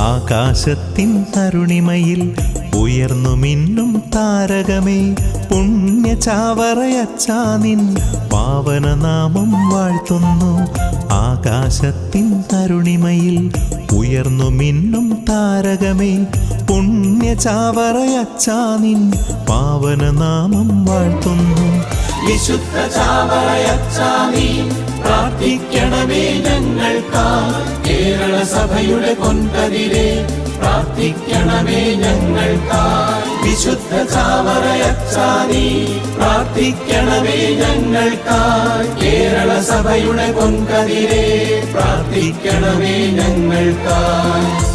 ആകാശത്തിൻ തരുണിമയിൽ ഉയർന്നു മിന്നും താരകമേ പുണ്യ ചാവറയച്ചാ നിൻ പാവനനാമം വാഴ്ത്തുന്നു. ആകാശത്തിൻ തരുണിമയിൽ ഉയർന്നു മിന്നും താരകമേ പുണ്യ ചാവറയച്ചാ നിൻ പാവനനാമം വാഴ്ത്തുന്നു. വിശുദ്ധ ചാവറയച്ചാ നീ പ്രാർത്ഥിക്കണമേ ഞങ്ങൾക്കായി. കേരള സഭയുടെ പൊൻകതിരെ പ്രാർത്ഥിക്കണമേ ഞങ്ങൾക്കായി. വിശുദ്ധ ചാവറയച്ചാ നീ പ്രാർത്ഥിക്കണമേ ഞങ്ങൾക്കായി. കേരള സഭയുടെ പൊൻകതിരെ പ്രാർത്ഥിക്കണമേ ഞങ്ങൾക്കായി.